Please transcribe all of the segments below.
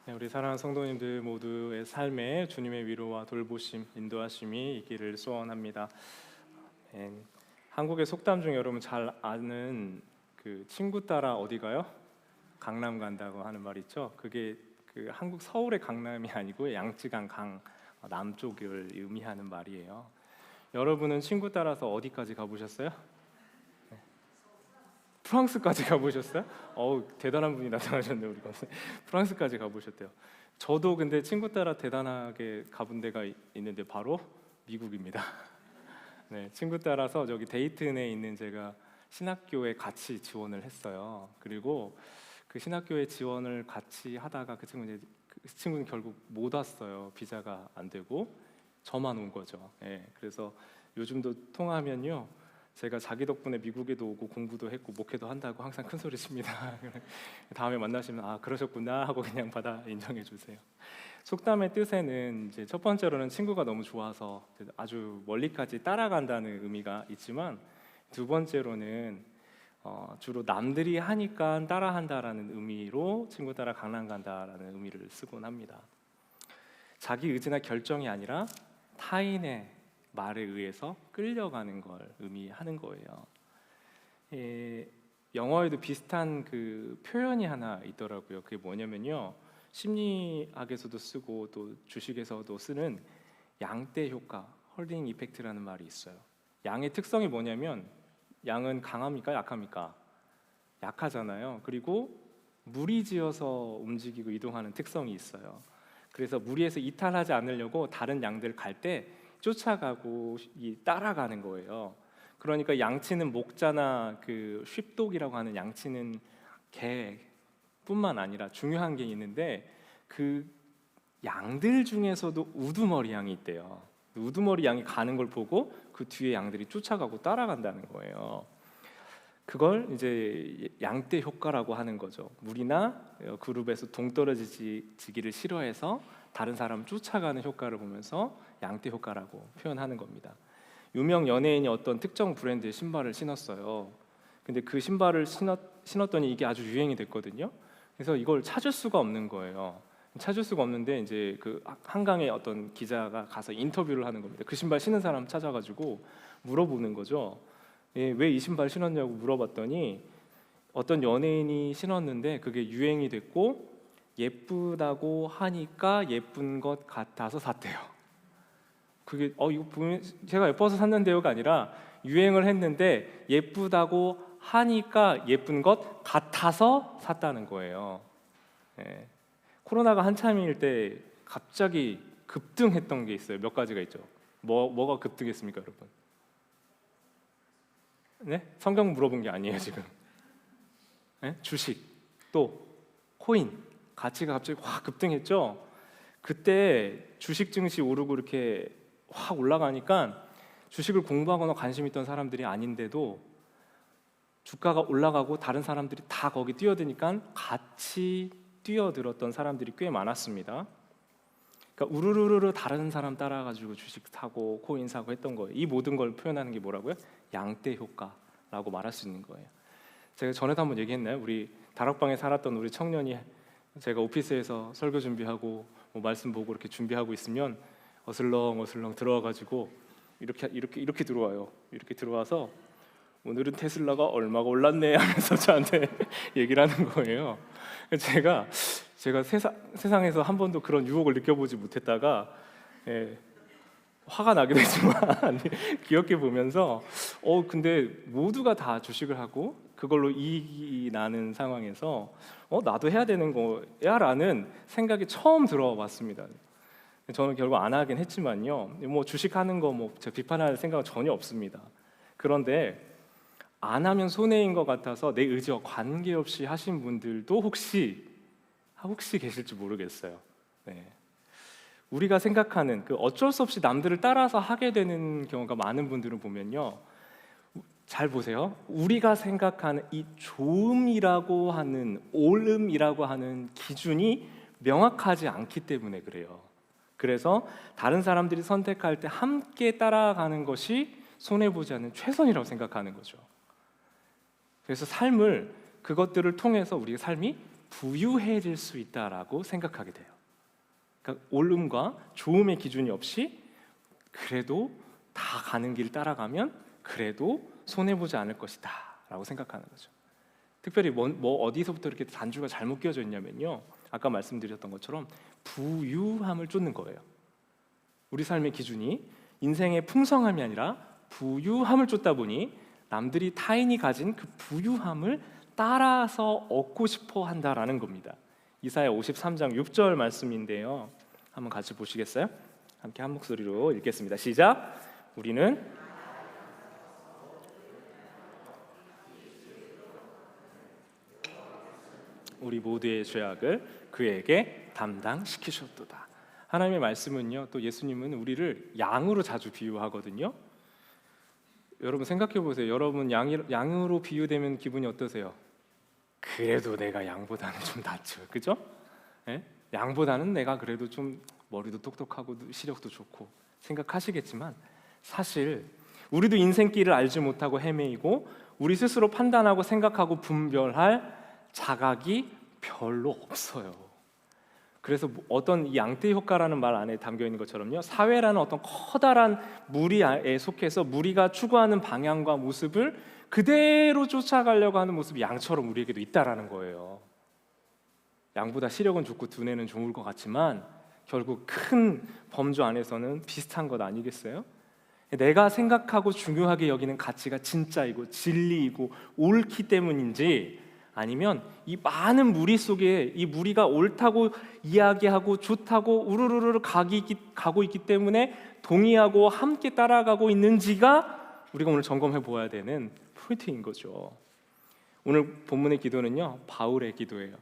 네, 우리 사랑하는 성도님들 모두의 삶에 주님의 위로와 돌보심, 인도하심이 있기를 소원합니다. 네, 한국의 속담 중에 여러분 잘 아는 그 친구 따라 어디 가요? 강남 간다고 하는 말 있죠. 그게 그 한국 서울의 강남이 아니고 양쯔강 강 남쪽을 의미하는 말이에요. 여러분은 친구 따라서 어디까지 가보셨어요? 프랑스까지 가보셨어요? 어우, 대단한 분이 나타나셨네요. 우리가 프랑스까지 가보셨대요. 저도 근데 친구 따라 대단하게 가본 데가 있는데 바로 미국입니다. 네, 친구 따라서 저기 데이튼에 있는 제가 신학교에 같이 지원을 했어요. 그리고 그 신학교에 지원을 같이 하다가 그 친구는 결국 못 왔어요. 비자가 안 되고 저만 온 거죠. 네, 그래서 요즘도 통화하면요, 제가 자기 덕분에 미국에도 오고 공부도 했고 목회도 한다고 항상 큰 소리 칩니다. 다음에 만나시면 아 그러셨구나 하고 그냥 받아 인정해 주세요. 속담의 뜻에는 이제 첫 번째로는 친구가 너무 좋아서 아주 멀리까지 따라간다는 의미가 있지만, 두 번째로는 주로 남들이 하니까 따라한다라는 의미로 친구 따라 강남 간다라는 의미를 쓰곤 합니다. 자기 의지나 결정이 아니라 타인의 말에 의해서 끌려가는 걸 의미하는 거예요. 영어에도 비슷한 그 표현이 하나 있더라고요. 그게 뭐냐면요, 심리학에서도 쓰고 또 주식에서도 쓰는 양대 효과, 홀딩 이펙트라는 말이 있어요. 양의 특성이 뭐냐면, 양은 강합니까 약합니까? 약하잖아요. 그리고 무리지어서 움직이고 이동하는 특성이 있어요. 그래서 무리해서 이탈하지 않으려고 다른 양들 갈 때 쫓아가고 따라가는 거예요. 그러니까 양치는 목자나 그 쉽독이라고 하는 양치는 개뿐만 아니라 중요한 게 있는데, 그 양들 중에서도 우두머리 양이 있대요. 우두머리 양이 가는 걸 보고 그 뒤에 양들이 쫓아가고 따라간다는 거예요. 그걸 이제 양대 효과라고 하는 거죠. 무리나 그룹에서 동떨어지기를 싫어해서 다른 사람 쫓아가는 효과를 보면서 양대 효과라고 표현하는 겁니다. 유명 연예인이 어떤 특정 브랜드의 신발을 신었어요. 근데 그 신발을 신었더니 이게 아주 유행이 됐거든요. 그래서 이걸 찾을 수가 없는 거예요. 찾을 수가 없는데 이제 그 한강에 어떤 기자가 가서 인터뷰를 하는 겁니다. 그 신발 신은 사람 찾아가지고 물어보는 거죠. 왜 이 신발 신었냐고 물어봤더니 어떤 연예인이 신었는데 그게 유행이 됐고 예쁘다고 하니까 예쁜 것 같아서 샀대요. 그게 이거 보면 제가 예뻐서 샀는데요가 아니라 유행을 했는데 예쁘다고 하니까 예쁜 것 같아서 샀다는 거예요. 예. 코로나가 한참일 때 갑자기 급등했던 게 있어요. 몇 가지가 있죠. 뭐가 급등했습니까, 여러분? 네? 성경 물어본 게 아니에요 지금. 네? 주식, 또 코인, 가치가 갑자기 확 급등했죠. 그때 주식 증시 오르고 이렇게 확 올라가니까 주식을 공부하거나 관심 있던 사람들이 아닌데도 주가가 올라가고 다른 사람들이 다 거기 뛰어드니까 같이 뛰어들었던 사람들이 꽤 많았습니다. 그러니까 우르르르 다른 사람 따라가지고 주식 사고 코인 사고 했던 거예요. 이 모든 걸 표현하는 게 뭐라고요? 양대 효과라고 말할 수 있는 거예요. 제가 전에도 한번 얘기했나요? 우리 다락방에 살았던 우리 청년이, 제가 오피스에서 설교 준비하고 뭐 말씀 보고 이렇게 준비하고 있으면 어슬렁 들어와가지고 이렇게 들어와요. 이렇게 들어와서 오늘은 테슬라가 얼마가 올랐네 하면서 저한테 얘기를 하는 거예요. 제가 세상에서 한 번도 그런 유혹을 느껴보지 못했다가 화가 나게 되지만 귀엽게 보면서 근데 모두가 다 주식을 하고 그걸로 이익이 나는 상황에서 나도 해야 되는 거야라는 생각이 처음 들어왔습니다. 저는 결국 안 하긴 했지만요. 뭐 주식하는 거 제가 비판할 생각은 전혀 없습니다. 그런데 안 하면 손해인 것 같아서 내 의지와 관계없이 하신 분들도 혹시 계실지 모르겠어요. 네. 우리가 생각하는 그 어쩔 수 없이 남들을 따라서 하게 되는 경우가 많은 분들은 보면요, 잘 보세요. 우리가 생각하는 이 좋음이라고 하는, 옳음이라고 하는 기준이 명확하지 않기 때문에 그래요. 그래서 다른 사람들이 선택할 때 함께 따라가는 것이 손해보지 않는 최선이라고 생각하는 거죠. 그래서 삶을, 그것들을 통해서 우리의 삶이 부유해질 수 있다라고 생각하게 돼요. 그러니까 옳음과 좋음의 기준이 없이 그래도 다 가는 길 따라가면 그래도 손해보지 않을 것이다 라고 생각하는 거죠. 특별히 어디서부터 이렇게 단주가 잘못 끼워져 있냐면요, 아까 말씀드렸던 것처럼 부유함을 쫓는 거예요. 우리 삶의 기준이 인생의 풍성함이 아니라 부유함을 쫓다 보니 남들이 타인이 가진 그 부유함을 따라서 얻고 싶어 한다라는 겁니다. 이사야 53장 6절 말씀인데요, 한번 같이 보시겠어요? 함께 한 목소리로 읽겠습니다. 시작. 우리 모두의 죄악을 그에게 담당시키셨도다. 하나님의 말씀은요, 또 예수님은 우리를 양으로 자주 비유하거든요. 여러분 생각해 보세요. 여러분 양으로 비유되면 기분이 어떠세요? 그래도 내가 양보다는 좀 낫죠, 그죠? 예? 양보다는 내가 그래도 좀 머리도 똑똑하고 시력도 좋고 생각하시겠지만, 사실 우리도 인생길을 알지 못하고 헤매이고 우리 스스로 판단하고 생각하고 분별할 자각이 별로 없어요. 그래서 어떤 이 양떼 효과라는 말 안에 담겨 있는 것처럼요, 사회라는 어떤 커다란 무리에 속해서 무리가 추구하는 방향과 모습을 그대로 쫓아가려고 하는 모습이 양처럼 우리에게도 있다라는 거예요. 양보다 시력은 좋고 두뇌는 좋을 것 같지만 결국 큰 범주 안에서는 비슷한 것 아니겠어요? 내가 생각하고 중요하게 여기는 가치가 진짜이고 진리이고 옳기 때문인지, 아니면 이 많은 무리 속에 이 무리가 옳다고 이야기하고 좋다고 우르르르 가고 있기 때문에 동의하고 함께 따라가고 있는지가 우리가 오늘 점검해 보아야 되는 포인트인 거죠. 오늘 본문의 기도는요, 바울의 기도예요.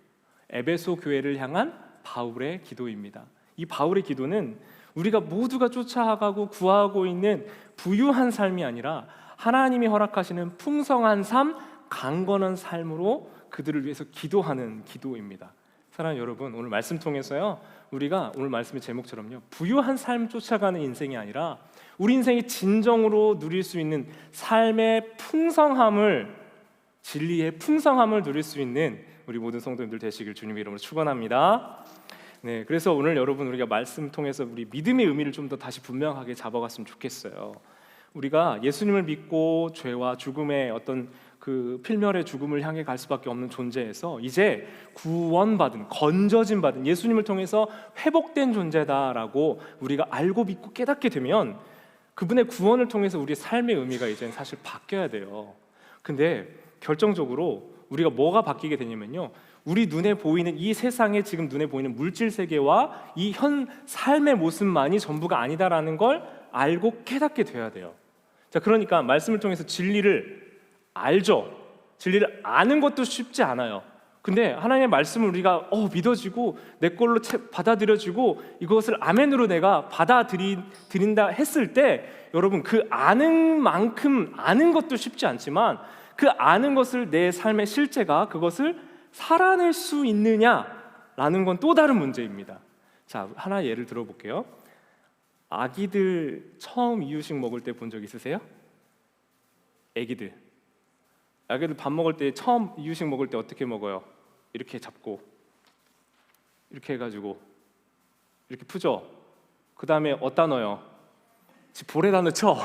에베소 교회를 향한 바울의 기도입니다. 이 바울의 기도는 우리가 모두가 쫓아가고 구하고 있는 부유한 삶이 아니라 하나님이 허락하시는 풍성한 삶, 강건한 삶으로 그들을 위해서 기도하는 기도입니다. 사랑하는 여러분, 오늘 말씀 통해서요, 우리가 오늘 말씀의 제목처럼요, 부유한 삶 쫓아가는 인생이 아니라 우리 인생이 진정으로 누릴 수 있는 삶의 풍성함을, 진리의 풍성함을 누릴 수 있는 우리 모든 성도님들 되시길 주님의 이름으로 축원합니다. 네, 그래서 오늘 여러분, 우리가 말씀 통해서 우리 믿음의 의미를 좀 더 다시 분명하게 잡아갔으면 좋겠어요. 우리가 예수님을 믿고 죄와 죽음의 어떤 그 필멸의 죽음을 향해 갈 수밖에 없는 존재에서 이제 구원받은, 건져진 받은, 예수님을 통해서 회복된 존재다라고 우리가 알고 믿고 깨닫게 되면 그분의 구원을 통해서 우리의 삶의 의미가 이제는 사실 바뀌어야 돼요. 근데 결정적으로 우리가 뭐가 바뀌게 되냐면요, 우리 눈에 보이는 이 세상에 지금 눈에 보이는 물질 세계와 이 현 삶의 모습만이 전부가 아니다라는 걸 알고 깨닫게 돼야 돼요. 자, 그러니까 말씀을 통해서 진리를 알죠. 진리를 아는 것도 쉽지 않아요. 근데 하나님의 말씀을 우리가 믿어지고 내 걸로 받아들여지고 이것을 아멘으로 내가 받아들인다 했을 때, 여러분, 그 아는 만큼 아는 것도 쉽지 않지만 그 아는 것을 내 삶의 실제가 그것을 살아낼 수 있느냐라는 건 또 다른 문제입니다. 자, 하나 예를 들어볼게요. 아기들 처음 이유식 먹을 때 본 적 있으세요? 아기들 밥 먹을 때, 처음 이유식 먹을 때 어떻게 먹어요? 이렇게 잡고 이렇게 해가지고 이렇게 푸죠. 그 다음에 어디다 넣어요? 볼에다 넣죠.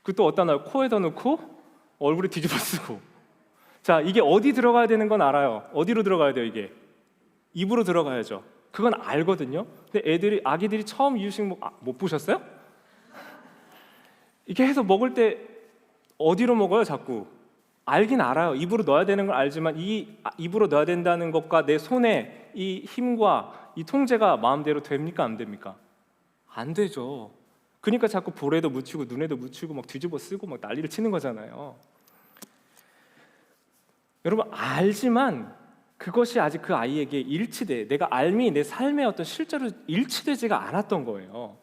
그 또 어디다 넣어요? 코에다 넣고 얼굴에 뒤집어 쓰고. 자, 이게 어디 들어가야 되는 건 알아요. 어디로 들어가야 돼요? 이게 입으로 들어가야죠. 그건 알거든요. 근데 아기들이 처음 이유식 못 보셨어요? 이렇게 해서 먹을 때 어디로 먹어요? 자꾸 알긴 알아요. 입으로 넣어야 되는 걸 알지만 이 입으로 넣어야 된다는 것과 내 손에 이 힘과 이 통제가 마음대로 됩니까? 안 됩니까? 안 되죠. 그러니까 자꾸 볼에도 묻히고 눈에도 묻히고 막 뒤집어 쓰고 막 난리를 치는 거잖아요. 여러분, 알지만 그것이 아직 그 아이에게 내가 알미 내 삶의 어떤 실제로 일치되지가 않았던 거예요.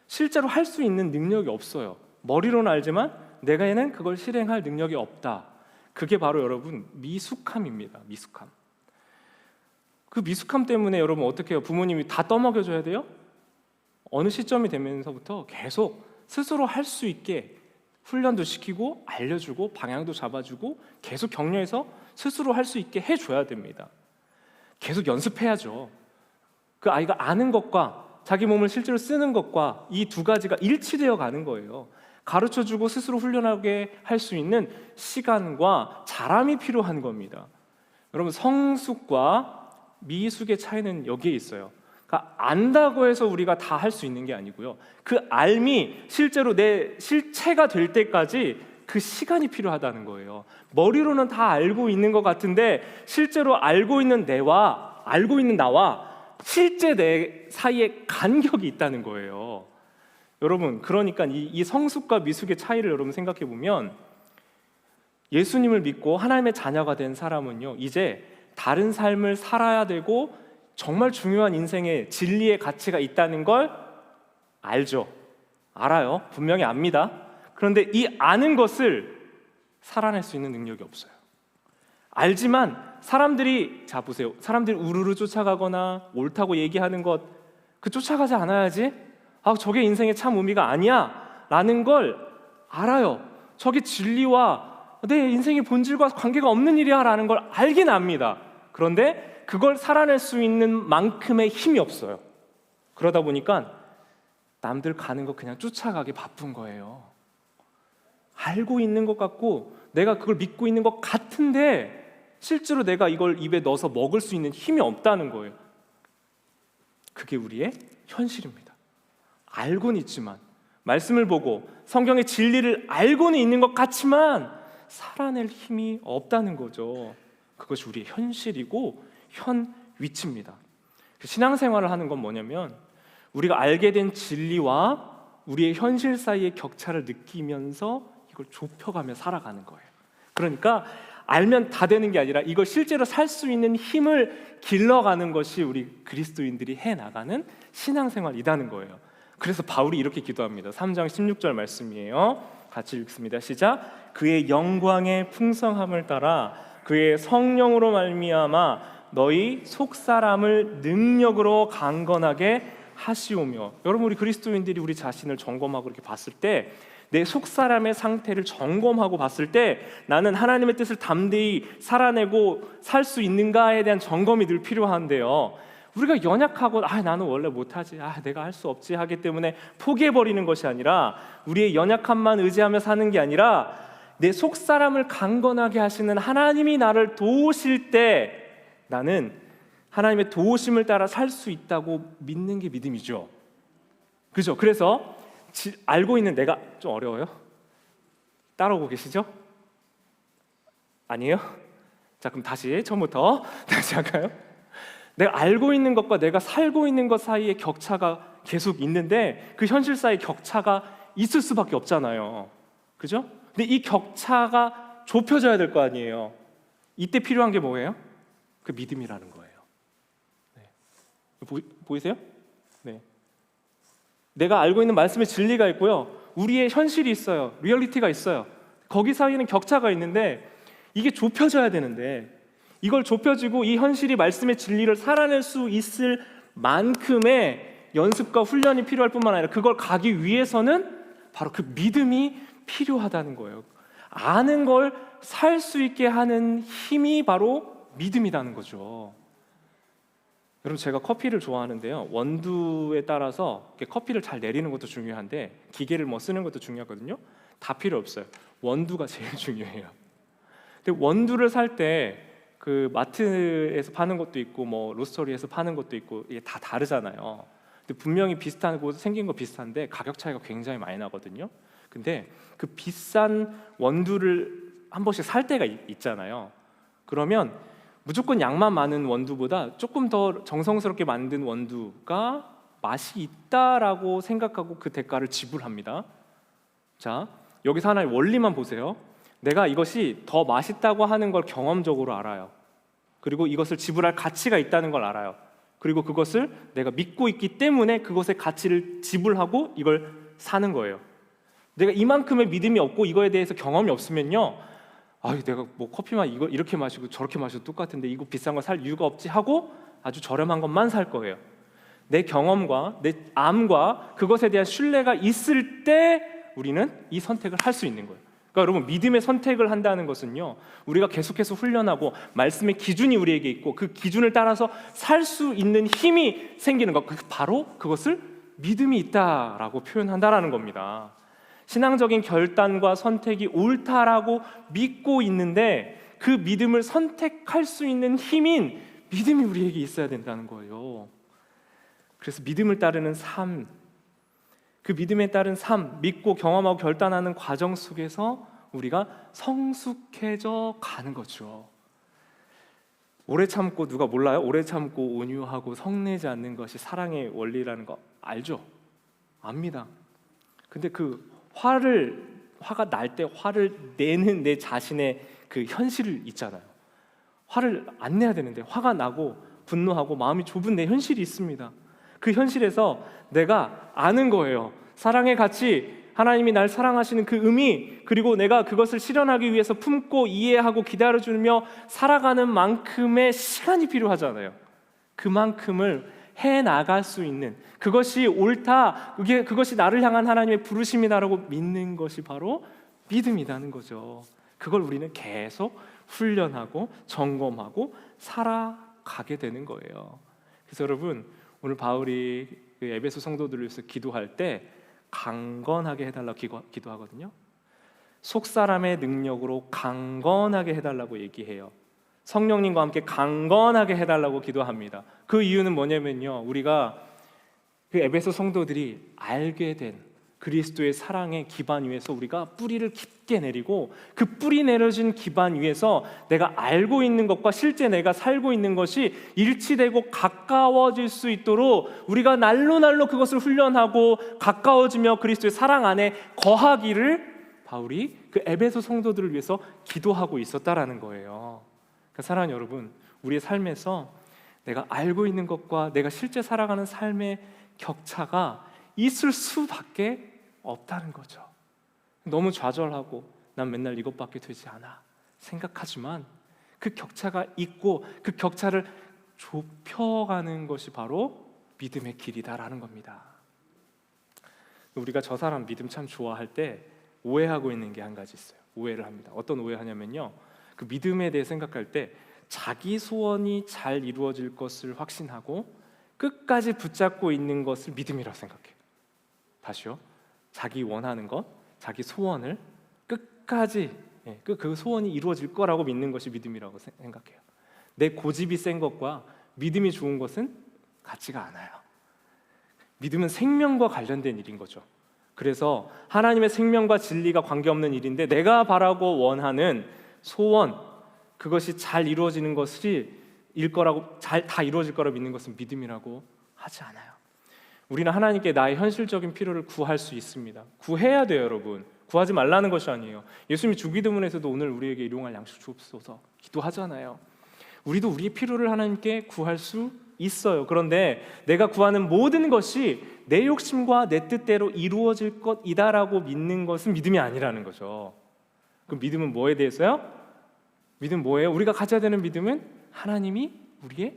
실제로 할 수 있는 능력이 없어요. 머리로는 알지만 내가에는 그걸 실행할 능력이 없다. 그게 바로 여러분 미숙함입니다. 미숙함. 그 미숙함 때문에 여러분 어떻게 해요? 부모님이 다 떠먹여줘야 돼요? 어느 시점이 되면서부터 계속 스스로 할 수 있게 훈련도 시키고 알려주고 방향도 잡아주고 계속 격려해서 스스로 할 수 있게 해줘야 됩니다. 계속 연습해야죠. 그 아이가 아는 것과 자기 몸을 실제로 쓰는 것과 이 두 가지가 일치되어 가는 거예요. 가르쳐주고 스스로 훈련하게 할 수 있는 시간과 자람이 필요한 겁니다. 여러분, 성숙과 미숙의 차이는 여기에 있어요. 그러니까 안다고 해서 우리가 다 할 수 있는 게 아니고요. 그 알미 실제로 내 실체가 될 때까지 그 시간이 필요하다는 거예요. 머리로는 다 알고 있는 것 같은데 실제로 알고 있는 나와 실제 내 사이에 간격이 있다는 거예요. 여러분, 그러니까 이 성숙과 미숙의 차이를 여러분 생각해 보면, 예수님을 믿고 하나님의 자녀가 된 사람은요, 이제 다른 삶을 살아야 되고 정말 중요한 인생의 진리의 가치가 있다는 걸 알죠. 알아요. 분명히 압니다. 그런데 이 아는 것을 살아낼 수 있는 능력이 없어요. 알지만 사람들이 우르르 쫓아가거나 옳다고 얘기하는 것, 그 쫓아가지 않아야지, 저게 인생의 참 의미가 아니야 라는 걸 알아요. 저게 진리와 내 인생의 본질과 관계가 없는 일이야 라는 걸 알긴 압니다. 그런데 그걸 살아낼 수 있는 만큼의 힘이 없어요. 그러다 보니까 남들 가는 거 그냥 쫓아가기 바쁜 거예요. 알고 있는 것 같고 내가 그걸 믿고 있는 것 같은데 실제로 내가 이걸 입에 넣어서 먹을 수 있는 힘이 없다는 거예요. 그게 우리의 현실입니다. 알고는 있지만, 말씀을 보고 성경의 진리를 알고는 있는 것 같지만 살아낼 힘이 없다는 거죠. 그것이 우리의 현실이고 현 위치입니다. 신앙생활을 하는 건 뭐냐면, 우리가 알게 된 진리와 우리의 현실 사이의 격차를 느끼면서 이걸 좁혀가며 살아가는 거예요. 그러니까 알면 다 되는 게 아니라 이걸 실제로 살 수 있는 힘을 길러가는 것이 우리 그리스도인들이 해나가는 신앙생활이라는 거예요. 그래서 바울이 이렇게 기도합니다. 3장 16절 말씀이에요. 같이 읽습니다. 시작. 그의 영광의 풍성함을 따라 그의 성령으로 말미암아 너희 속사람을 능력으로 강건하게 하시오며. 여러분, 우리 그리스도인들이 우리 자신을 점검하고 이렇게 봤을 때, 내 속사람의 상태를 점검하고 봤을 때 나는 하나님의 뜻을 담대히 살아내고 살 수 있는가에 대한 점검이 늘 필요한데요, 우리가 연약하고 나는 원래 못하지, 내가 할 수 없지 하기 때문에 포기해버리는 것이 아니라, 우리의 연약함만 의지하며 사는 게 아니라 내 속사람을 강건하게 하시는 하나님이 나를 도우실 때 나는 하나님의 도우심을 따라 살 수 있다고 믿는 게 믿음이죠. 그죠? 그래서 알고 있는 내가, 좀 어려워요? 따라오고 계시죠? 아니에요? 자, 그럼 다시 처음부터 다시 할까요? 내가 알고 있는 것과 내가 살고 있는 것 사이의 격차가 계속 있는데 그 현실 사이의 격차가 있을 수밖에 없잖아요. 그죠? 근데 이 격차가 좁혀져야 될 거 아니에요. 이때 필요한 게 뭐예요? 그 믿음이라는 거예요. 네. 보이세요? 네. 내가 알고 있는 말씀의 진리가 있고요, 우리의 현실이 있어요. 리얼리티가 있어요. 거기 사이에는 격차가 있는데 이게 좁혀져야 되는데, 이걸 좁혀지고 이 현실이 말씀의 진리를 살아낼 수 있을 만큼의 연습과 훈련이 필요할 뿐만 아니라 그걸 가기 위해서는 바로 그 믿음이 필요하다는 거예요. 아는 걸 살 수 있게 하는 힘이 바로 믿음이라는 거죠. 여러분, 제가 커피를 좋아하는데요, 원두에 따라서 커피를 잘 내리는 것도 중요한데 기계를 쓰는 것도 중요하거든요. 다 필요 없어요. 원두가 제일 중요해요. 근데 원두를 살 때 그 마트에서 파는 것도 있고 로스터리에서 파는 것도 있고 이게 다 다르잖아요. 근데 분명히 비슷하고 생긴 거 비슷한데 가격 차이가 굉장히 많이 나거든요. 근데 그 비싼 원두를 한 번씩 살 때가 있잖아요. 그러면 무조건 양만 많은 원두보다 조금 더 정성스럽게 만든 원두가 맛이 있다라고 생각하고 그 대가를 지불합니다. 자, 여기서 하나의 원리만 보세요. 내가 이것이 더 맛있다고 하는 걸 경험적으로 알아요. 그리고 이것을 지불할 가치가 있다는 걸 알아요. 그리고 그것을 내가 믿고 있기 때문에 그것의 가치를 지불하고 이걸 사는 거예요. 내가 이만큼의 믿음이 없고 이거에 대해서 경험이 없으면요, 내가 커피만 이거 이렇게 마시고 저렇게 마셔도 똑같은데 이거 비싼 거 살 이유가 없지 하고 아주 저렴한 것만 살 거예요. 내 경험과 내 암과 그것에 대한 신뢰가 있을 때 우리는 이 선택을 할 수 있는 거예요. 그러니까 여러분, 믿음의 선택을 한다는 것은요, 우리가 계속해서 훈련하고 말씀의 기준이 우리에게 있고 그 기준을 따라서 살 수 있는 힘이 생기는 것, 바로 그것을 믿음이 있다라고 표현한다라는 겁니다. 신앙적인 결단과 선택이 옳다라고 믿고 있는데 그 믿음을 선택할 수 있는 힘인 믿음이 우리에게 있어야 된다는 거예요. 그래서 믿음을 따르는 삶, 그 믿음에 따른 삶, 믿고 경험하고 결단하는 과정 속에서 우리가 성숙해져 가는 거죠. 오래 참고, 누가 몰라요? 오래 참고 온유하고 성내지 않는 것이 사랑의 원리라는 거 알죠? 압니다. 근데 그 화가 날 때 화를 내는 내 자신의 그 현실 있잖아요. 화를 안 내야 되는데 화가 나고 분노하고 마음이 좁은 내 현실이 있습니다. 그 현실에서 내가 아는 거예요. 사랑의 가치, 하나님이 날 사랑하시는 그 의미, 그리고 내가 그것을 실현하기 위해서 품고 이해하고 기다려주며 살아가는 만큼의 시간이 필요하잖아요. 그만큼을 해나갈 수 있는, 그것이 옳다, 그것이 나를 향한 하나님의 부르심이다라고 믿는 것이 바로 믿음이라는 거죠. 그걸 우리는 계속 훈련하고 점검하고 살아가게 되는 거예요. 그래서 여러분, 오늘 바울이 그 에베소 성도들을 위해서 기도할 때 강건하게 해달라고 기도하거든요. 속사람의 능력으로 강건하게 해달라고 얘기해요. 성령님과 함께 강건하게 해달라고 기도합니다. 그 이유는 뭐냐면요, 우리가 그 에베소 성도들이 알게 된 그리스도의 사랑의 기반 위에서 우리가 뿌리를 깊게 내리고, 그 뿌리 내려진 기반 위에서 내가 알고 있는 것과 실제 내가 살고 있는 것이 일치되고 가까워질 수 있도록 우리가 날로 그것을 훈련하고 가까워지며 그리스도의 사랑 안에 거하기를 바울이 그 에베소 성도들을 위해서 기도하고 있었다라는 거예요. 그러니까 사랑하는 여러분, 우리의 삶에서 내가 알고 있는 것과 내가 실제 살아가는 삶의 격차가 있을 수밖에 없다는 거죠. 너무 좌절하고 난 맨날 이것밖에 되지 않아 생각하지만 그 격차가 있고 그 격차를 좁혀가는 것이 바로 믿음의 길이다라는 겁니다. 우리가 저 사람 믿음 참 좋아할 때 오해하고 있는 게 한 가지 있어요. 오해를 합니다. 어떤 오해하냐면요, 그 믿음에 대해 생각할 때 자기 소원이 잘 이루어질 것을 확신하고 끝까지 붙잡고 있는 것을 믿음이라고 생각해요. 다시요, 자기 원하는 것, 자기 소원을 끝까지, 그 소원이 이루어질 거라고 믿는 것이 믿음이라고 생각해요. 내 고집이 센 것과 믿음이 좋은 것은 같지가 않아요. 믿음은 생명과 관련된 일인 거죠. 그래서 하나님의 생명과 진리가 관계없는 일인데 내가 바라고 원하는 소원, 그것이 잘 이루어지는 것이 다 이루어질 거라고 믿는 것은 믿음이라고 하지 않아요. 우리는 하나님께 나의 현실적인 필요를 구할 수 있습니다. 구해야 돼요, 여러분. 구하지 말라는 것이 아니에요. 예수님이 주기도문에서도 오늘 우리에게 일용할 양식 주옵소서 기도하잖아요. 우리도 우리의 필요를 하나님께 구할 수 있어요. 그런데 내가 구하는 모든 것이 내 욕심과 내 뜻대로 이루어질 것이다라고 믿는 것은 믿음이 아니라는 거죠. 그럼 믿음은 뭐에 대해서요? 믿음은 뭐예요? 우리가 가져야 되는 믿음은 하나님이 우리의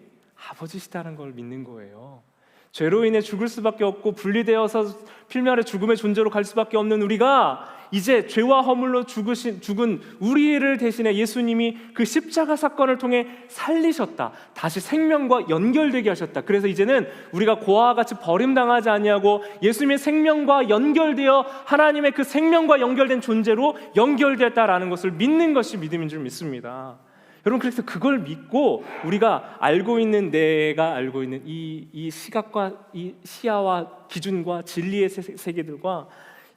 아버지시다는 걸 믿는 거예요. 죄로 인해 죽을 수밖에 없고 분리되어서 필멸의 죽음의 존재로 갈 수밖에 없는 우리가 이제 죄와 허물로 죽은 우리를 대신해 예수님이 그 십자가 사건을 통해 살리셨다. 다시 생명과 연결되게 하셨다. 그래서 이제는 우리가 고아와 같이 버림당하지 아니하고 예수님의 생명과 연결되어 하나님의 그 생명과 연결된 존재로 연결됐다라는 것을 믿는 것이 믿음인 줄 믿습니다. 여러분, 그래서 그걸 믿고 우리가 알고 있는, 내가 알고 있는 이 시각과 이 시야와 기준과 진리의 세계들과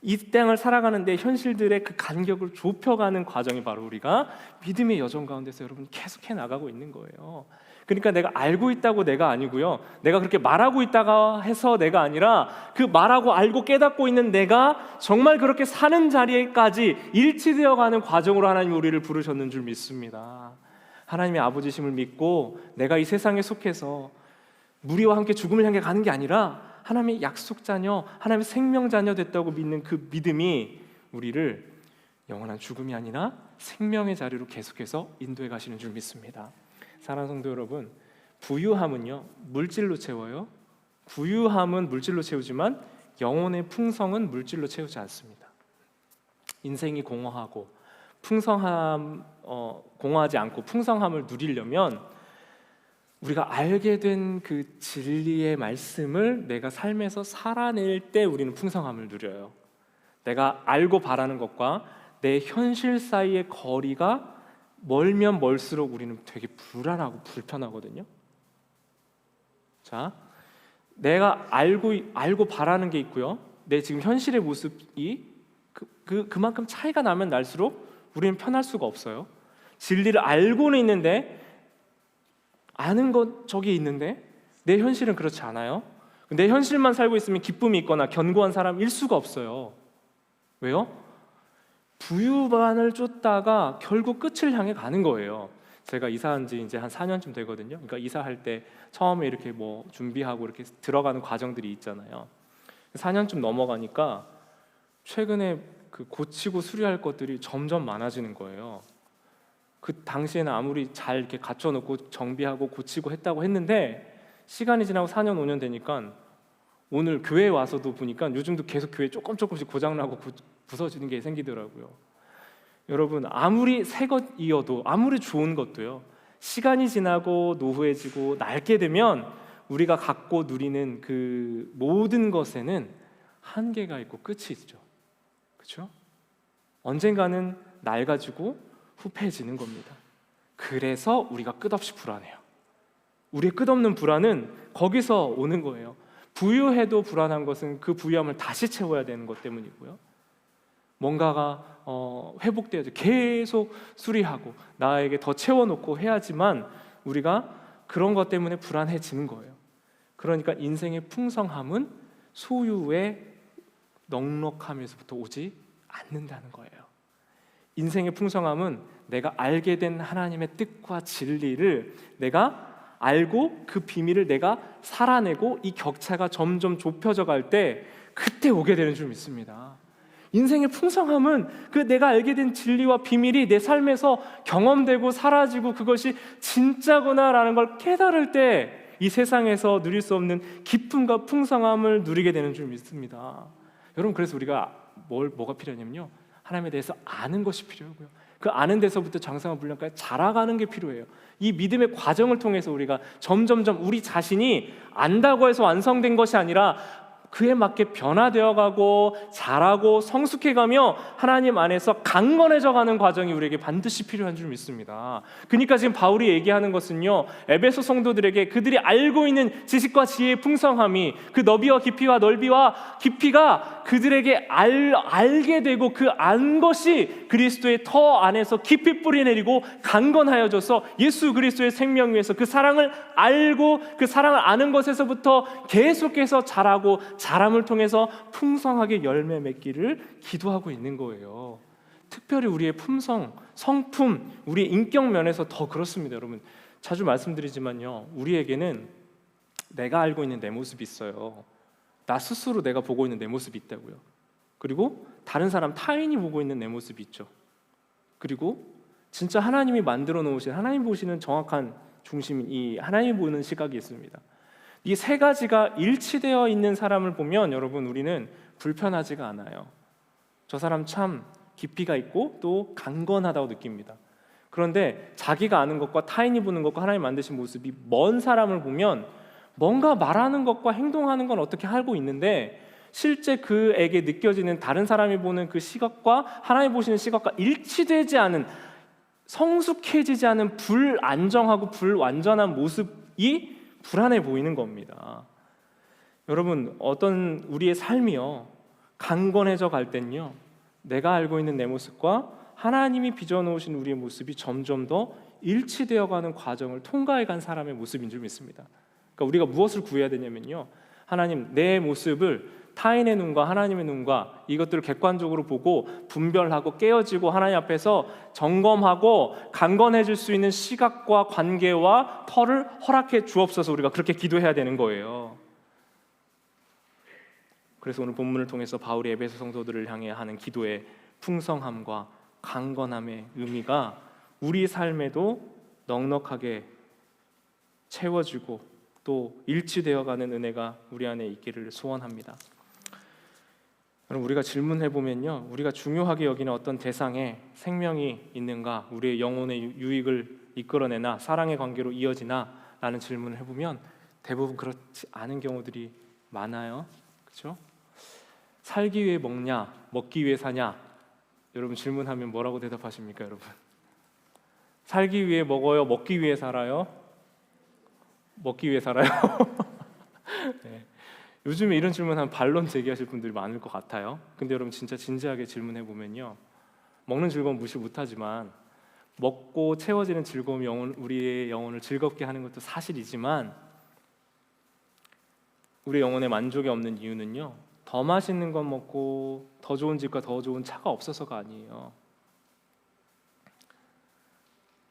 이 땅을 살아가는 데 현실들의 그 간격을 좁혀가는 과정이 바로 우리가 믿음의 여정 가운데서 여러분 계속해 나가고 있는 거예요. 그러니까 내가 알고 있다고 내가 아니고요, 내가 그렇게 말하고 있다가 해서 내가 아니라 그 말하고 알고 깨닫고 있는 내가 정말 그렇게 사는 자리에까지 일치되어 가는 과정으로 하나님이 우리를 부르셨는 줄 믿습니다. 하나님의 아버지심을 믿고 내가 이 세상에 속해서 무리와 함께 죽음을 향해 가는 게 아니라 하나님의 약속 자녀, 하나님의 생명 자녀 됐다고 믿는 그 믿음이 우리를 영원한 죽음이 아니라 생명의 자리로 계속해서 인도해 가시는 줄 믿습니다. 사랑하는 성도 여러분, 부유함은요 물질로 채워요. 부유함은 물질로 채우지만 영혼의 풍성은 물질로 채우지 않습니다. 인생이 공허하고 공허하지 않고 풍성함을 누리려면 우리가 알게 된 그 진리의 말씀을 내가 삶에서 살아낼 때 우리는 풍성함을 누려요. 내가 알고 바라는 것과 내 현실 사이의 거리가 멀면 멀수록 우리는 되게 불안하고 불편하거든요. 자, 내가 알고 바라는 게 있고요. 내 지금 현실의 모습이 그만큼 차이가 나면 날수록 우리는 편할 수가 없어요. 진리를 알고는 있는데, 아는 것 저기 있는데 내 현실은 그렇지 않아요. 내 현실만 살고 있으면 기쁨이 있거나 견고한 사람일 수가 없어요. 왜요? 부유만을 쫓다가 결국 끝을 향해 가는 거예요. 제가 이사한 지 이제 한 4년쯤 되거든요. 그러니까 이사할 때 처음에 이렇게 뭐 준비하고 이렇게 들어가는 과정들이 있잖아요. 4년쯤 넘어가니까 최근에 그 고치고 수리할 것들이 점점 많아지는 거예요. 그 당시에는 아무리 잘 이렇게 갖춰놓고 정비하고 고치고 했다고 했는데, 시간이 지나고 4년 5년 되니까 오늘 교회에 와서도 보니까 요즘도 계속 교회 조금씩 고장나고 부서지는 게 생기더라고요. 여러분, 아무리 새 것이어도, 아무리 좋은 것도요, 시간이 지나고 노후해지고 낡게 되면 우리가 갖고 누리는 그 모든 것에는 한계가 있고 끝이 있죠. 그렇죠? 언젠가는 낡아지고 후패해지는 겁니다. 그래서 우리가 끝없이 불안해요. 우리의 끝없는 불안은 거기서 오는 거예요. 부유해도 불안한 것은 그 부유함을 다시 채워야 되는 것 때문이고요. 뭔가가 회복되어야죠. 계속 수리하고 나에게 더 채워놓고 해야지만 우리가 그런 것 때문에 불안해지는 거예요. 그러니까 인생의 풍성함은 소유의 넉넉함에서부터 오지 않는다는 거예요. 인생의 풍성함은 내가 알게 된 하나님의 뜻과 진리를 내가 알고 그 비밀을 내가 살아내고 이 격차가 점점 좁혀져 갈 때 그때 오게 되는 줄 믿습니다. 인생의 풍성함은 그 내가 알게 된 진리와 비밀이 내 삶에서 경험되고 사라지고 그것이 진짜구나라는 걸 깨달을 때 이 세상에서 누릴 수 없는 기쁨과 풍성함을 누리게 되는 줄 믿습니다. 여러분, 그래서 우리가 뭐가 필요하냐면요, 하나님에 대해서 아는 것이 필요하고요, 그 아는 데서부터 장성한 분량까지 자라가는 게 필요해요. 이 믿음의 과정을 통해서 우리가 점점점 우리 자신이 안다고 해서 완성된 것이 아니라 그에 맞게 변화되어가고 자라고 성숙해가며 하나님 안에서 강건해져 가는 과정이 우리에게 반드시 필요한 줄 믿습니다. 그러니까 지금 바울이 얘기하는 것은요, 에베소 성도들에게 그들이 알고 있는 지식과 지혜의 풍성함이, 그 너비와 깊이와 넓이와 깊이가 그들에게 알게 되고 그 안 것이 그리스도의 터 안에서 깊이 뿌리내리고 강건하여져서 예수 그리스도의 생명 위에서 그 사랑을 알고 그 사랑을 아는 것에서부터 계속해서 자라고 자람을 통해서 풍성하게 열매 맺기를 기도하고 있는 거예요. 특별히 우리의 품성, 성품, 우리의 인격 면에서 더 그렇습니다. 여러분, 자주 말씀드리지만요, 우리에게는 내가 알고 있는 내 모습이 있어요. 나 스스로 내가 보고 있는 내 모습이 있다고요. 그리고 다른 사람, 타인이 보고 있는 내 모습이 있죠. 그리고 진짜 하나님이 만들어 놓으신, 하나님 보시는 정확한 중심인 이 하나님이 보는 시각이 있습니다. 이 세 가지가 일치되어 있는 사람을 보면 여러분, 우리는 불편하지가 않아요. 저 사람 참 깊이가 있고 또 강건하다고 느낍니다. 그런데 자기가 아는 것과 타인이 보는 것과 하나님 만드신 모습이 먼 사람을 보면 뭔가 말하는 것과 행동하는 건 어떻게 알고 있는데 실제 그에게 느껴지는 다른 사람이 보는 그 시각과 하나님 보시는 시각과 일치되지 않은, 성숙해지지 않은 불안정하고 불완전한 모습이 불안해 보이는 겁니다. 여러분, 어떤 우리의 삶이요, 강건해져 갈 땐요, 내가 알고 있는 내 모습과 하나님이 빚어놓으신 우리의 모습이 점점 더 일치되어가는 과정을 통과해 간 사람의 모습인 줄 믿습니다. 그러니까 우리가 무엇을 구해야 되냐면요, 하나님, 내 모습을 타인의 눈과 하나님의 눈과 이것들을 객관적으로 보고 분별하고 깨어지고 하나님 앞에서 점검하고 강건해질 수 있는 시각과 관계와 터를 허락해 주옵소서. 우리가 그렇게 기도해야 되는 거예요. 그래서 오늘 본문을 통해서 바울이 에베소 성도들을 향해 하는 기도의 풍성함과 강건함의 의미가 우리 삶에도 넉넉하게 채워지고 또 일치되어가는 은혜가 우리 안에 있기를 소원합니다. 그럼 우리가 질문해 보면요, 우리가 중요하게 여기는 어떤 대상에 생명이 있는가, 우리의 영혼의 유익을 이끌어내나 사랑의 관계로 이어지나 라는 질문을 해보면 대부분 그렇지 않은 경우들이 많아요. 그렇죠? 살기 위해 먹냐, 먹기 위해 사냐? 여러분 질문하면 뭐라고 대답하십니까, 여러분? 살기 위해 먹어요, 먹기 위해 살아요? 먹기 위해 살아요. 네. 요즘에 이런 질문하면 반론 제기하실 분들이 많을 것 같아요. 근데 여러분 진짜 진지하게 질문해 보면요, 먹는 즐거움 무시 못하지만 먹고 채워지는 즐거움이 우리의 영혼을 즐겁게 하는 것도 사실이지만 우리 영혼에 만족이 없는 이유는요, 더 맛있는 것 먹고 더 좋은 집과 더 좋은 차가 없어서가 아니에요.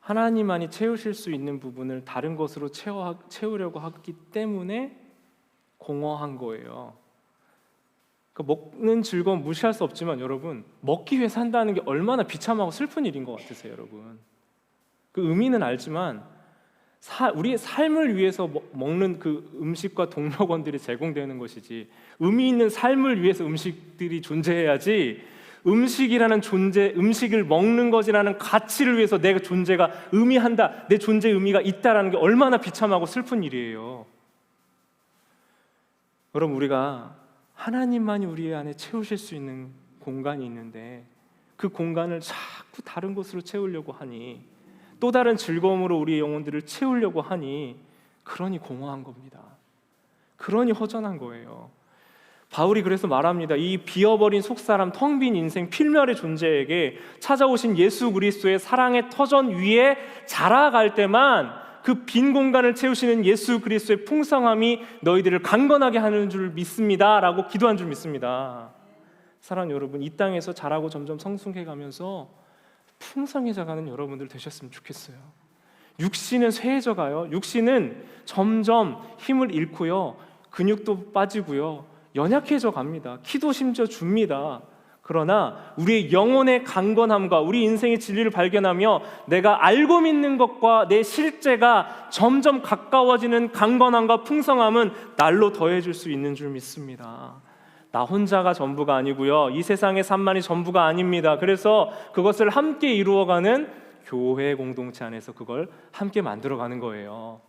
하나님만이 채우실 수 있는 부분을 다른 것으로 채우려고 하기 때문에 공허한 거예요. 그러니까 먹는 즐거움 무시할 수 없지만 여러분, 먹기 위해 산다는 게 얼마나 비참하고 슬픈 일인 것 같으세요, 여러분? 그 의미는 알지만 우리의 삶을 위해서 먹는 그 음식과 동력원들이 제공되는 것이지, 의미 있는 삶을 위해서 음식들이 존재해야지, 음식이라는 존재, 음식을 먹는 것이라는 가치를 위해서 내 존재가 의미한다, 내 존재의 의미가 있다라는 게 얼마나 비참하고 슬픈 일이에요. 여러분, 우리가 하나님만이 우리 안에 채우실 수 있는 공간이 있는데 그 공간을 자꾸 다른 것으로 채우려고 하니, 또 다른 즐거움으로 우리의 영혼들을 채우려고 하니, 그러니 공허한 겁니다. 그러니 허전한 거예요. 바울이 그래서 말합니다. 이 비어버린 속사람, 텅 빈 인생, 필멸의 존재에게 찾아오신 예수 그리스도의 사랑의 터전 위에 자라갈 때만 그 빈 공간을 채우시는 예수 그리스도의 풍성함이 너희들을 강건하게 하는 줄 믿습니다 라고 기도한 줄 믿습니다. 사랑하는 여러분, 이 땅에서 자라고 점점 성숙해가면서 풍성해져가는 여러분들 되셨으면 좋겠어요. 육신은 쇠해져가요. 육신은 점점 힘을 잃고요, 근육도 빠지고요, 연약해져 갑니다. 키도 심지어 줍니다. 그러나 우리의 영혼의 강건함과 우리 인생의 진리를 발견하며 내가 알고 믿는 것과 내 실제가 점점 가까워지는 강건함과 풍성함은 날로 더해질 수 있는 줄 믿습니다. 나 혼자가 전부가 아니고요, 이 세상의 삶만이 전부가 아닙니다. 그래서 그것을 함께 이루어가는 교회 공동체 안에서 그걸 함께 만들어가는 거예요.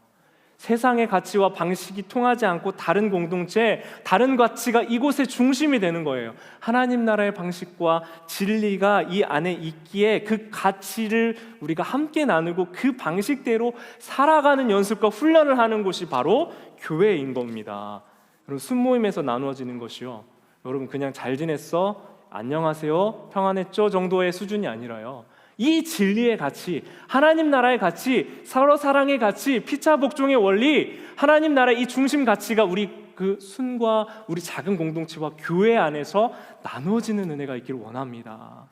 세상의 가치와 방식이 통하지 않고 다른 공동체, 다른 가치가 이곳의 중심이 되는 거예요. 하나님 나라의 방식과 진리가 이 안에 있기에 그 가치를 우리가 함께 나누고 그 방식대로 살아가는 연습과 훈련을 하는 곳이 바로 교회인 겁니다. 여러분, 순모임에서 나누어지는 것이요, 여러분 그냥 잘 지냈어? 안녕하세요? 평안했죠? 정도의 수준이 아니라요, 이 진리의 가치, 하나님 나라의 가치, 서로 사랑의 가치, 피차 복종의 원리, 하나님 나라의 이 중심 가치가 우리 그 순과 우리 작은 공동체와 교회 안에서 나누어지는 은혜가 있기를 원합니다.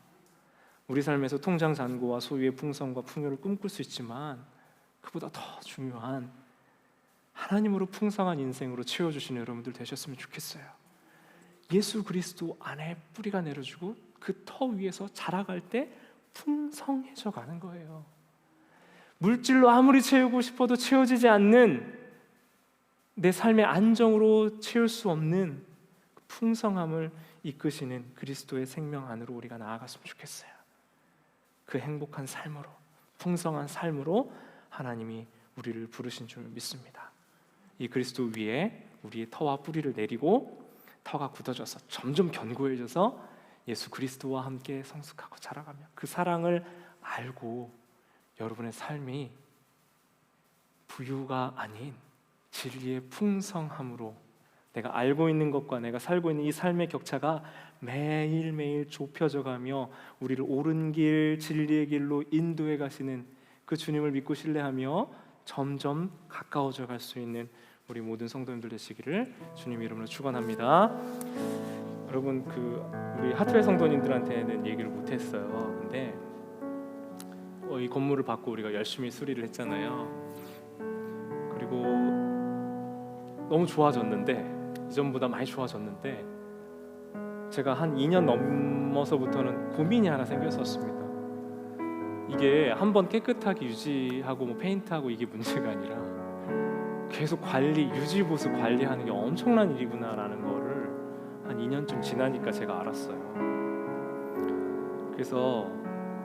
우리 삶에서 통장 잔고와 소유의 풍성과 풍요를 꿈꿀 수 있지만 그보다 더 중요한 하나님으로 풍성한 인생으로 채워주시는 여러분들 되셨으면 좋겠어요. 예수 그리스도 안에 뿌리가 내려주고 그 터 위에서 자라갈 때 풍성해져 가는 거예요. 물질로 아무리 채우고 싶어도 채워지지 않는, 내 삶의 안정으로 채울 수 없는 풍성함을 이끄시는 그리스도의 생명 안으로 우리가 나아갔으면 좋겠어요. 그 행복한 삶으로, 풍성한 삶으로 하나님이 우리를 부르신 줄 믿습니다. 이 그리스도 위에 우리의 터와 뿌리를 내리고 터가 굳어져서 점점 견고해져서 예수 그리스도와 함께 성숙하고 자라가며 그 사랑을 알고 여러분의 삶이 부유가 아닌 진리의 풍성함으로, 내가 알고 있는 것과 내가 살고 있는 이 삶의 격차가 매일매일 좁혀져 가며 우리를 옳은 길, 진리의 길로 인도해 가시는 그 주님을 믿고 신뢰하며 점점 가까워져 갈 수 있는 우리 모든 성도님들 되시기를 주님 이름으로 축원합니다. 여러분, 우리 하트회 성도님들한테는 얘기를 못했어요. 근데 이 건물을 받고 우리가 열심히 수리를 했잖아요. 그리고 너무 좋아졌는데, 이전보다 많이 좋아졌는데, 제가 한 2년 넘어서부터는 고민이 하나 생겼었습니다. 이게 한번 깨끗하게 유지하고 뭐 페인트하고 이게 문제가 아니라 계속 관리, 유지 보수 관리하는 게 엄청난 일이구나라는 거를 한 2년쯤 지나니까 제가 알았어요. 그래서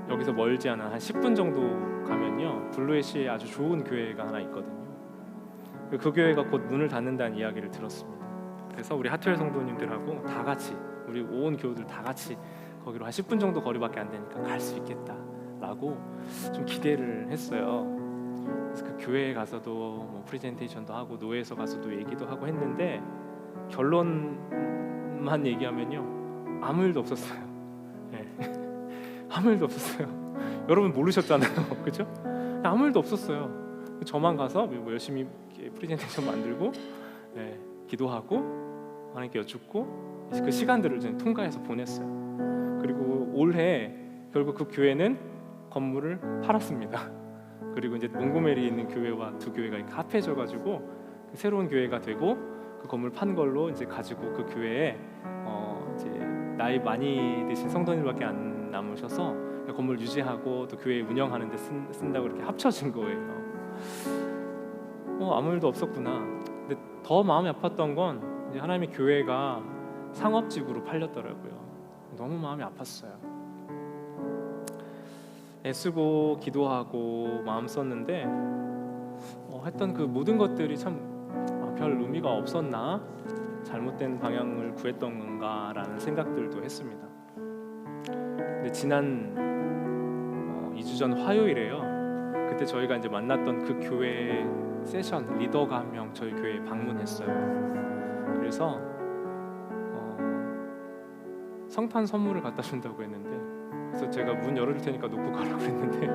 여기서 멀지 않은 한 10분 정도 가면요, 블루애쉬에 아주 좋은 교회가 하나 있거든요. 그 교회가 곧 문을 닫는다는 이야기를 들었습니다. 그래서 우리 하트웰 성도님들하고 다 같이, 우리 온 교우들 다 같이 거기로 한 10분 정도 거리밖에 안 되니까 갈 수 있겠다라고 좀 기대를 했어요. 그래서 그 교회에 가서도 뭐 프레젠테이션도 하고 노예에서 가서도 얘기도 하고 했는데 결론만 얘기하면요, 아무 일도 없었어요. 네. 아무 일도 없었어요. 여러분 모르셨잖아요, 그죠? 아무 일도 없었어요. 저만 가서 뭐 열심히 프레젠테이션 만들고, 네, 기도하고 하나님께 여쭙고 그 시간들을 좀 통과해서 보냈어요. 그리고 올해 결국 그 교회는 건물을 팔았습니다. 그리고 이제 몽고메리에 있는 교회와 두 교회가 합해져가지고 새로운 교회가 되고, 그 건물 판 걸로 이제 가지고 그 교회에 이제 나이 많이 드신 성도님밖에 안 남으셔서 건물 유지하고 또 교회 운영하는 데 쓴다고 이렇게 합쳐진 거예요. 아무 일도 없었구나. 근데 더 마음이 아팠던 건 이제 하나님의 교회가 상업지구로 팔렸더라고요. 너무 마음이 아팠어요. 애쓰고 기도하고 마음 썼는데 했던 그 모든 것들이 참 별 의미가 없었나, 잘못된 방향을 구했던 건가라는 생각들도 했습니다. 근데 지난 2주 전 화요일에요, 그때 저희가 이제 만났던 그 교회 세션 리더가 한 명 저희 교회에 방문했어요. 그래서 성탄 선물을 갖다 준다고 했는데, 그래서 제가 문 열어줄 테니까 놓고 가라고 했는데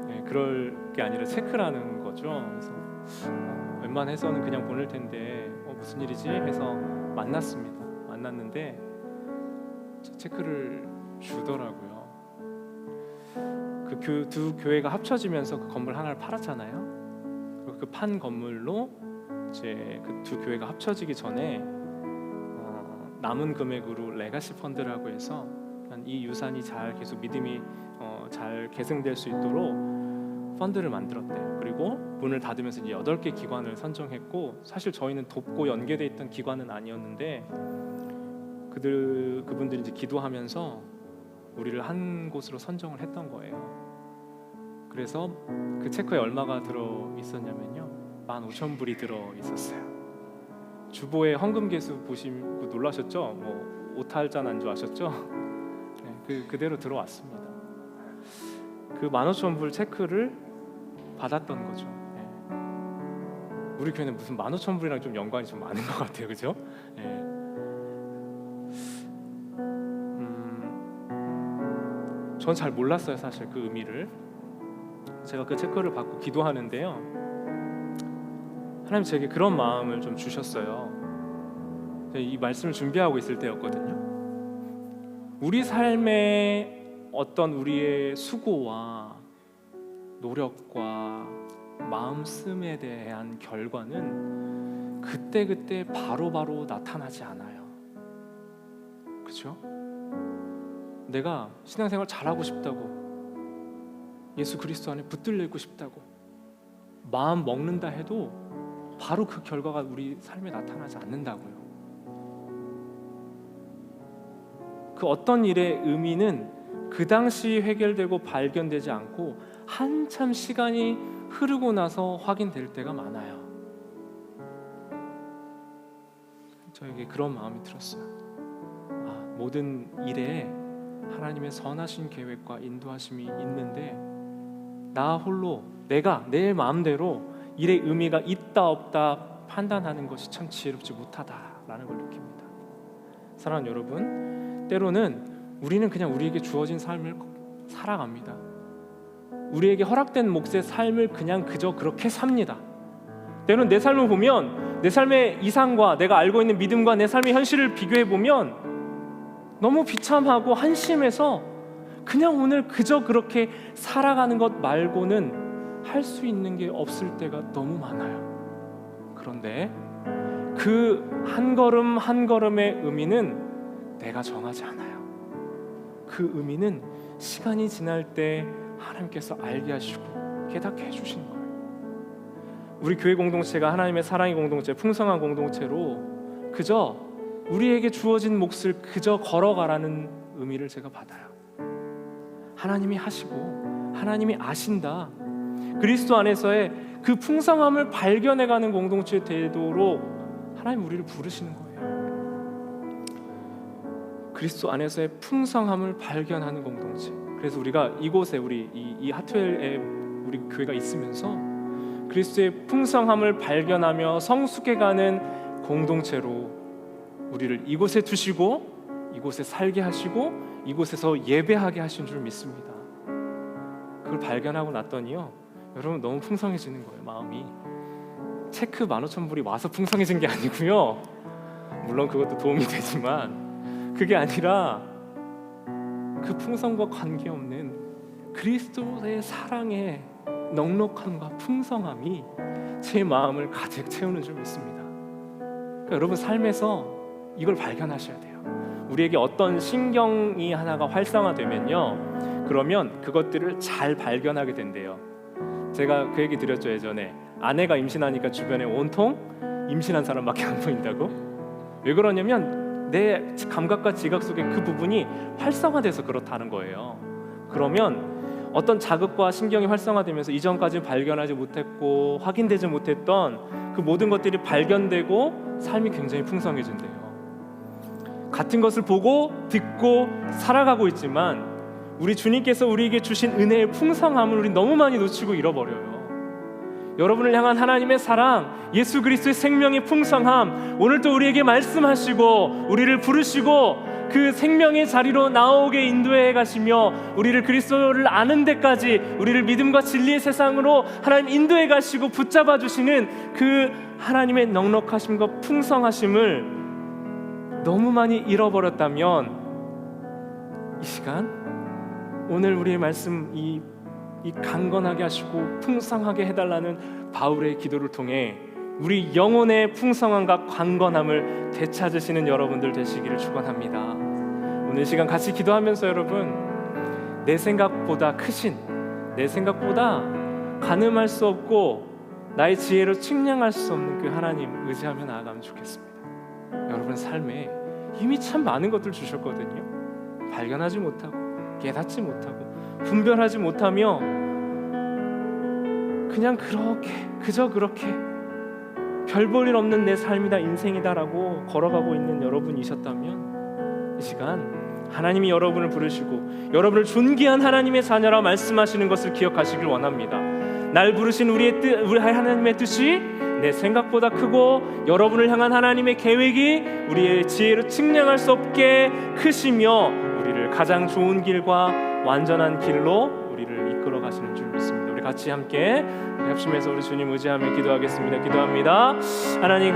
네, 그럴 게 아니라 체크라는 거죠. 그래서 웬만해서는 그냥 보낼 텐데 무슨 일이지 해서 만났습니다. 만났는데 체크를 주더라고요. 그 두 교회가 합쳐지면서 그 건물 하나를 팔았잖아요. 그리고 그 판 건물로 이제 그 두 교회가 합쳐지기 전에 남은 금액으로 레가시 펀드라고 해서 이 유산이 잘 계속 믿음이 잘 계승될 수 있도록 펀드를 만들었대요. 그리고 문을 닫으면서 이제 8개 기관을 선정했고, 사실 저희는 돕고 연계돼 있던 기관은 아니었는데 그분들이 이제 기도하면서 우리를 한 곳으로 선정을 했던 거예요. 그래서 그 체크에 얼마가 들어 있었냐면요, 15,000불이 들어 있었어요. 주보에 헌금 개수 보시고 놀라셨죠? 뭐 오탈자 난줄 아셨죠? 네, 그대로 들어왔습니다. 그 15,000불 체크를 받았던 거죠. 네. 우리 교회는 무슨 15,000불이랑 좀 연관이 좀 많은 것 같아요, 그죠? 네. 전 잘 몰랐어요, 사실 그 의미를. 제가 그 체크를 받고 기도하는데요, 하나님 제게 그런 마음을 좀 주셨어요. 이 말씀을 준비하고 있을 때였거든요. 우리 삶의 어떤 우리의 수고와 노력과 마음씀에 대한 결과는 그때그때 바로바로 나타나지 않아요. 그렇죠? 내가 신앙생활 잘하고 싶다고, 예수 그리스도 안에 붙들리고 싶다고 마음 먹는다 해도 바로 그 결과가 우리 삶에 나타나지 않는다고요. 그 어떤 일의 의미는 그 당시 해결되고 발견되지 않고 한참 시간이 흐르고 나서 확인될 때가 많아요. 저에게 그런 마음이 들었어요. 모든 일에 하나님의 선하신 계획과 인도하심이 있는데 나 홀로 내가 내 마음대로 일의 의미가 있다 없다 판단하는 것이 참 지혜롭지 못하다라는 걸 느낍니다. 사랑하는 여러분, 때로는 우리는 그냥 우리에게 주어진 삶을 살아갑니다. 우리에게 허락된 몫의 삶을 그냥 그저 그렇게 삽니다. 때로는 내 삶을 보면 내 삶의 이상과 내가 알고 있는 믿음과 내 삶의 현실을 비교해 보면 너무 비참하고 한심해서 그냥 오늘 그저 그렇게 살아가는 것 말고는 할 수 있는 게 없을 때가 너무 많아요. 그런데 그 한 걸음 한 걸음의 의미는 내가 정하지 않아요. 그 의미는 시간이 지날 때 하나님께서 알게 하시고 깨닫게 해주시는 거예요. 우리 교회 공동체가 하나님의 사랑의 공동체, 풍성한 공동체로 그저 우리에게 주어진 몫을 그저 걸어가라는 의미를 제가 받아요. 하나님이 하시고 하나님이 아신다. 그리스도 안에서의 그 풍성함을 발견해가는 공동체의 태도로 하나님 우리를 부르시는 거예요. 그리스도 안에서의 풍성함을 발견하는 공동체. 그래서 우리가 이곳에 우리 이 하트웰에 우리 교회가 있으면서 그리스도의 풍성함을 발견하며 성숙해가는 공동체로 우리를 이곳에 두시고 이곳에 살게 하시고 이곳에서 예배하게 하신 줄 믿습니다. 그걸 발견하고 났더니요, 여러분 너무 풍성해지는 거예요. 마음이 체크 15,000불이 와서 풍성해진 게 아니고요, 물론 그것도 도움이 되지만 그게 아니라 그 풍성과 관계없는 그리스도의 사랑의 넉넉함과 풍성함이 제 마음을 가득 채우는 줄 믿습니다. 그러니까 여러분 삶에서 이걸 발견하셔야 돼요. 우리에게 어떤 신경이 하나가 활성화되면요, 그러면 그것들을 잘 발견하게 된대요. 제가 그 얘기 드렸죠, 예전에. 아내가 임신하니까 주변에 온통 임신한 사람밖에 안 보인다고. 왜 그러냐면 내 감각과 지각 속에 그 부분이 활성화돼서 그렇다는 거예요. 그러면 어떤 자극과 신경이 활성화되면서 이전까지 발견하지 못했고 확인되지 못했던 그 모든 것들이 발견되고 삶이 굉장히 풍성해진대요. 같은 것을 보고 듣고 살아가고 있지만 우리 주님께서 우리에게 주신 은혜의 풍성함을 우리 너무 많이 놓치고 잃어버려요. 여러분을 향한 하나님의 사랑, 예수 그리스도의 생명의 풍성함, 오늘도 우리에게 말씀하시고 우리를 부르시고 그 생명의 자리로 나오게 인도해 가시며 우리를 그리스도를 아는 데까지, 우리를 믿음과 진리의 세상으로 하나님 인도해 가시고 붙잡아 주시는 그 하나님의 넉넉하심과 풍성하심을 너무 많이 잃어버렸다면 이 시간 오늘 우리의 말씀 이 강건하게 하시고 풍성하게 해달라는 바울의 기도를 통해 우리 영혼의 풍성함과 강건함을 되찾으시는 여러분들 되시기를 축원합니다. 오늘 시간 같이 기도하면서 여러분, 내 생각보다 크신, 내 생각보다 가늠할 수 없고 나의 지혜로 측량할 수 없는 그 하나님 의지하며 나아가면 좋겠습니다. 여러분 삶에 이미 참 많은 것들 주셨거든요. 발견하지 못하고 깨닫지 못하고 분별하지 못하며 그냥 그저 그렇게 별 볼 일 없는 내 삶이다, 인생이다라고 걸어가고 있는 여러분이셨다면 이 시간 하나님이 여러분을 부르시고 여러분을 존귀한 하나님의 자녀라 말씀하시는 것을 기억하시길 원합니다. 날 부르신 우리 하나님의 뜻이 내 생각보다 크고 여러분을 향한 하나님의 계획이 우리의 지혜로 측량할 수 없게 크시며 우리를 가장 좋은 길과 완전한 길로 우리를 이끌어 가시는 줄 믿습니다. 우리 같이 함께 합심해서 우리 주님 의지하며 기도하겠습니다. 기도합니다. 하나님